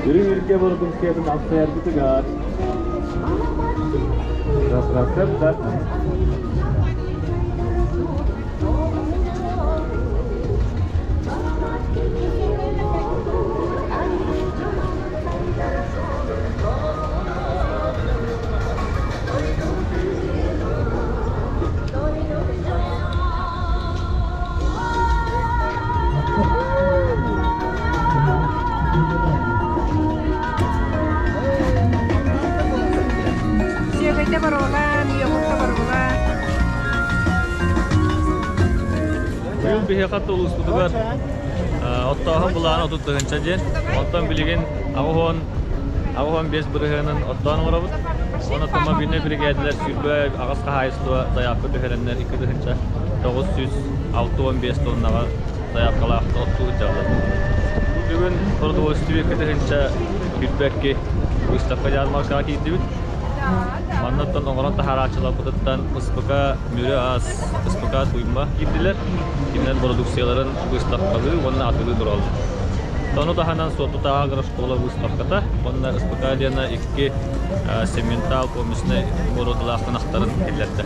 Yürü vurdum kıyafet hasta yer bir tıgar. Rast da. Siya barola, niya mo sa barola. Bugün bir hekat olus budugar. Ottağın bulağını oturttuğunca jen. Ondan bilgin ağuhon bez bırıhının ottağını varabıt. Ona tama birine biri geldiler. Sürbe ağız kahayıslığa dayakı dühelenler 2 dıhınca. 900-615 tonnağa dayakkalı aktı ottuğunca. Bugün Kordovosti 2 dıhınca Hürbekki bu istafka yazmakta gitti. Manattan oğlan taharaçılar budattan ıspıka müre az, ıspıka duyma gittiler. Kimden prodüksiyaların bu istafkalı, onun atılı duraldı. Tonu dahanan sotu tağa gırışkola bu istafkata, onun ıspıka diyana iki semental komisine morodulağın aktarın elletti.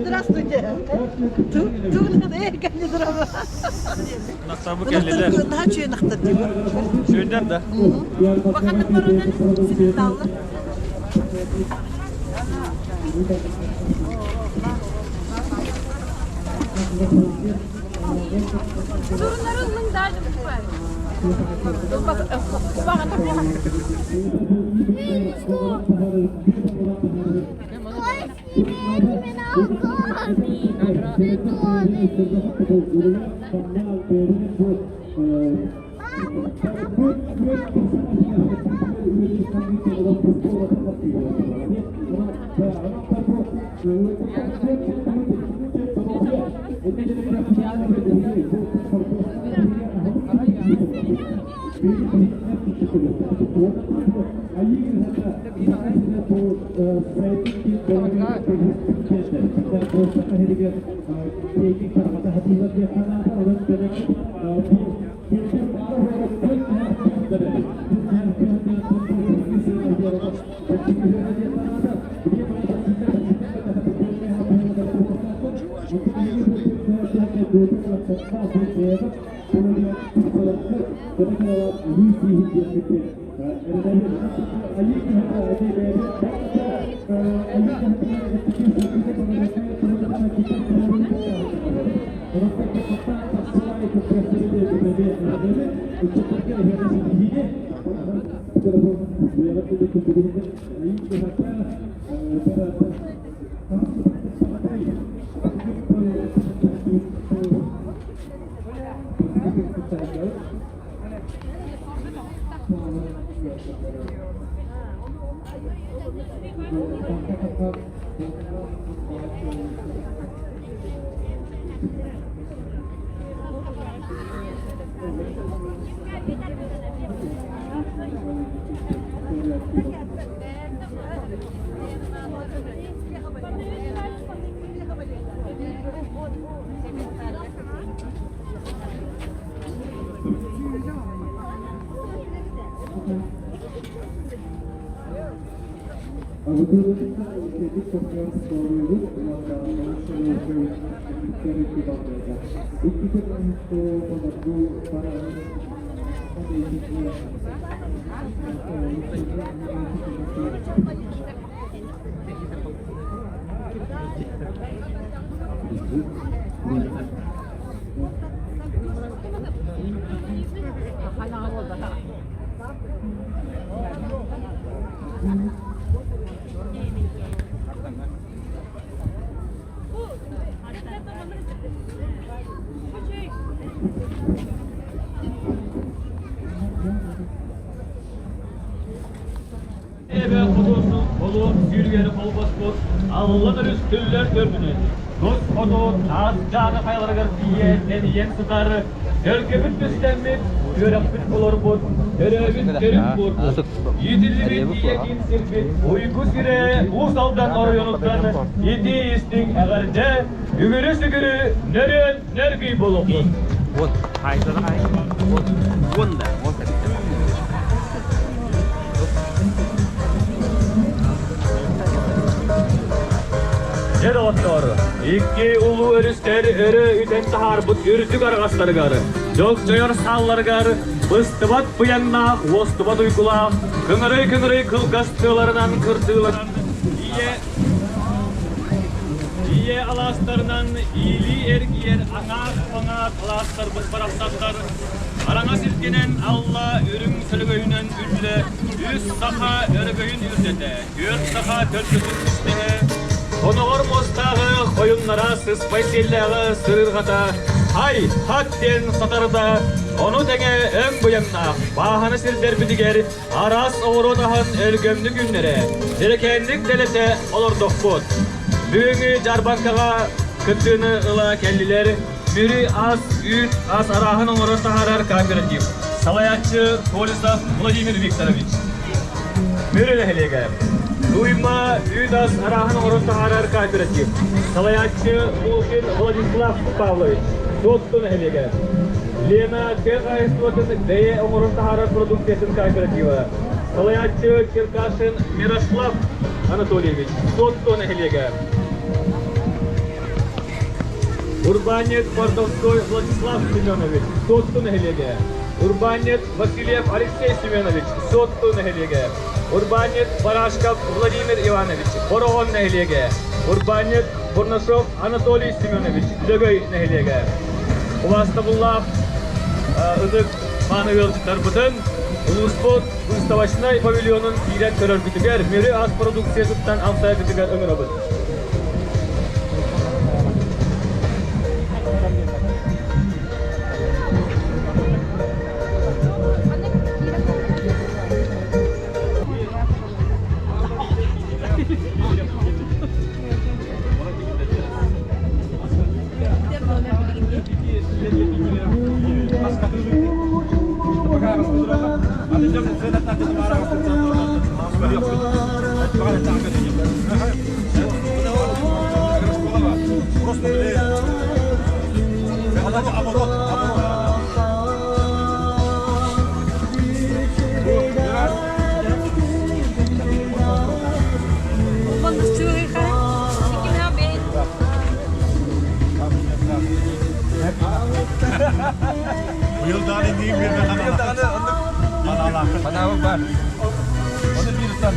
Здравствуйте. Тут не дрова. Nasıl bu kelliler? Daha çiğ nakta diyor. Şöyle de. Bakanlık var onların sizin dağılır. Sorunlarının derdi bu var. Bakın tabii ya. Bu yürüyeri olmaz bu. Allah'ın üstüller görmünü. Dost odu, az canı kaylargar diye deniyen sıdarı. Örgümün müstemmin, yörepbit olur bu. Örgümün körük bu. Yedilibin diye ginsirbi. Uyku sire, usaldan oruyonuktan. Yedi istin eğerde. Ügürü sügürü, neren, nergi bulup. Вот. Haydi haydi. Вот. Bunda. Вот. Ne dostlar? İki ulu örüster örü üten tahar bu ürtük argasları garı. Çok çoyor sallar garı. Bıstıbat bıyanna, vostubat uykula. Kıngırıy kılgas tığlarından kırtığlarından. İye alaslarından iyili ergiyer anak alaslar bıkbarapsatlar. Arana silkenen Allah ürün sölgöyünen ülle. Üst saha örgöyün ürdete. Gök saha tölküsün üstene. Onoğur mostağı koyunlara sıspay sellağı sırırgata. Hay hatten satarda onu denge ön buyanna. Bahanı silder bidiger aras oğrudahan ölgömlü günlere. Direkenlik delete olur dokbut. Büyüğü Carbankağa kıttığını ıla kelliler. Biri az arahın oğru saharar kooperatif. Salayatçı Polisov Vladimir Viktorovich. Biri de helige. Duyma Üdas Arahan Oros'ta Harar Kooperatif. Salayatçı Bulkin Vladislav Pavlovich. Sottun helige. Lena Kırgayıstotun Deye Oros'ta Harar Produktiyasın Kooperativa. Salayatçı Çirkaşın Miroslav Anatolievich. Sottun helige. Urbanet Portovskoy Vladislav Semyonovich. Sottun helige. Urbanet Vasilyev Alexey Semyonovich. Sottun helige. Urbanet Barashkov Vladimir Ivanovich, Borovon nehliege. Urbanet Burnoshov Anatoly Semyonovich, Lögöy nehliege. Uvastабуллав ıdık manıgılçıklar bütün Uluspot Ustavaşnay pavilyonun iret körör kütüger, Meri az produksiyasıttan amsaya kütüger ömür abın. Bu yıl daha ne diyeyim bir de bana var. Onu bir tutan.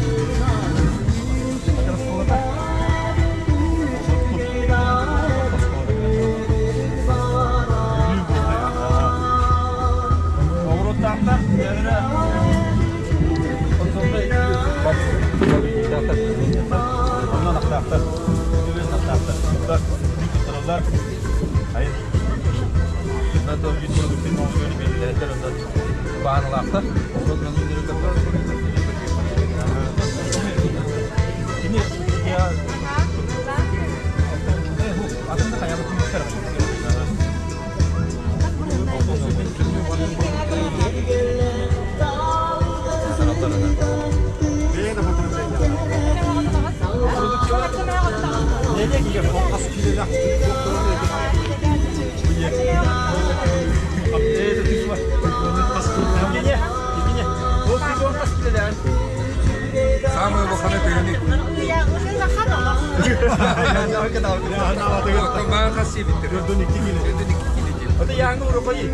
Oğrutanlar yerine bak ondan aktar. Bunlar hayır. Ben de bir produksiyon böyle bir değerlerinde bağlanakta. Şimdi ya bu aslında hayatın bir tarafı. Nereye gidiyor? Kas kilo yaptı. Самое выходное перемик. Кембang kasih bitir. Dördün iki kilo. O da yağını vurup ayı.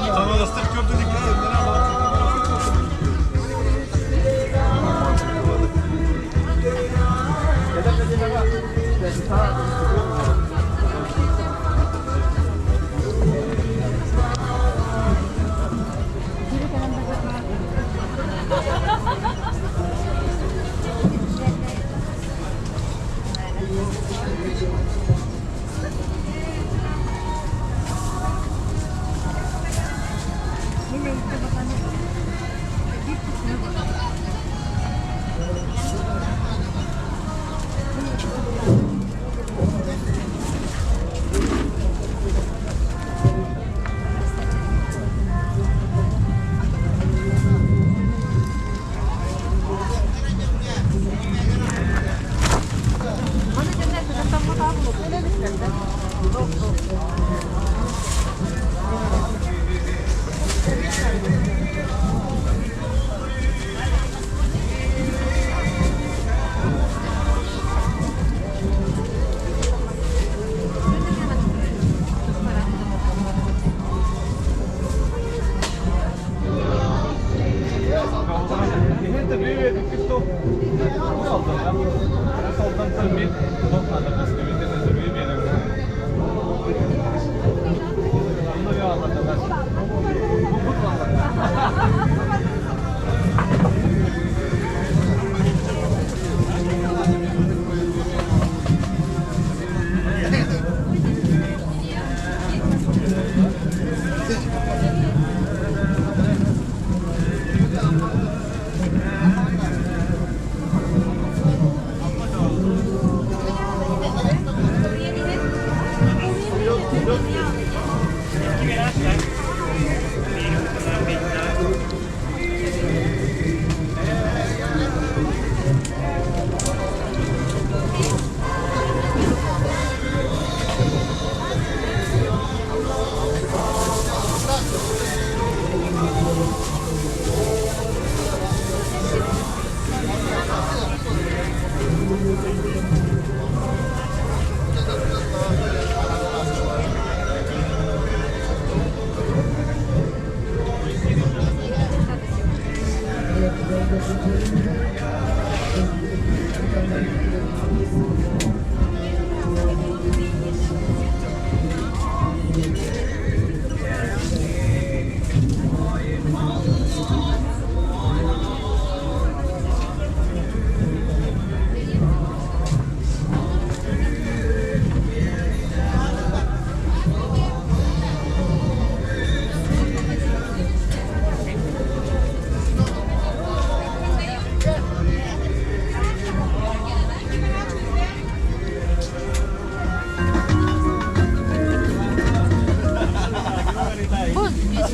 Sana da sırf gördün iki kilo.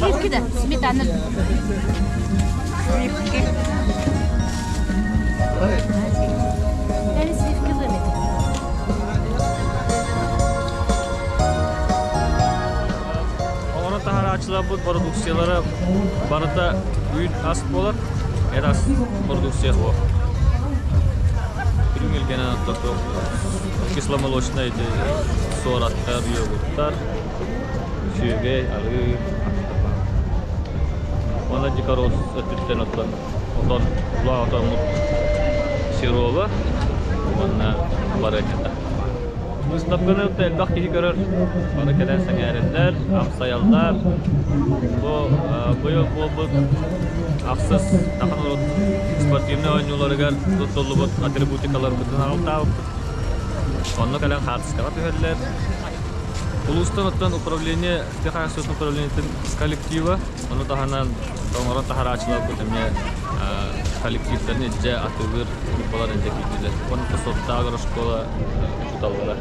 Сливки-то, сметана. Сливки. Yani sливки заметил. Ona tahara açılan bu produksiyalara barıda büyük asıp olur. Eras produksiya bu. Bilmiyorum gene anlattık. Kıslamaloşnaydı. Soğratlar, yoğurtlar. Şöyle arı. Ona cikaroz ötütten otan. Otan kulağa otan sirova. Ona baraketa. Mustafa'nın elbak kişi görür. Bana gelen sengerler, amsayallar. Bu yıl bu aksız takın olur. Sportifne oyuncuları gar tutullu bu atributikalar bütün alta. Onunla gelen harçlığa tüherler. Ulustan otan upravlение, техасус управлениятын коллектива. Onu tahanan тоңорон тахара ачылып көтөмө коллективдерин эже атыбыр болар эже кийдилер. Onu сотта агрошкола tutалгыла.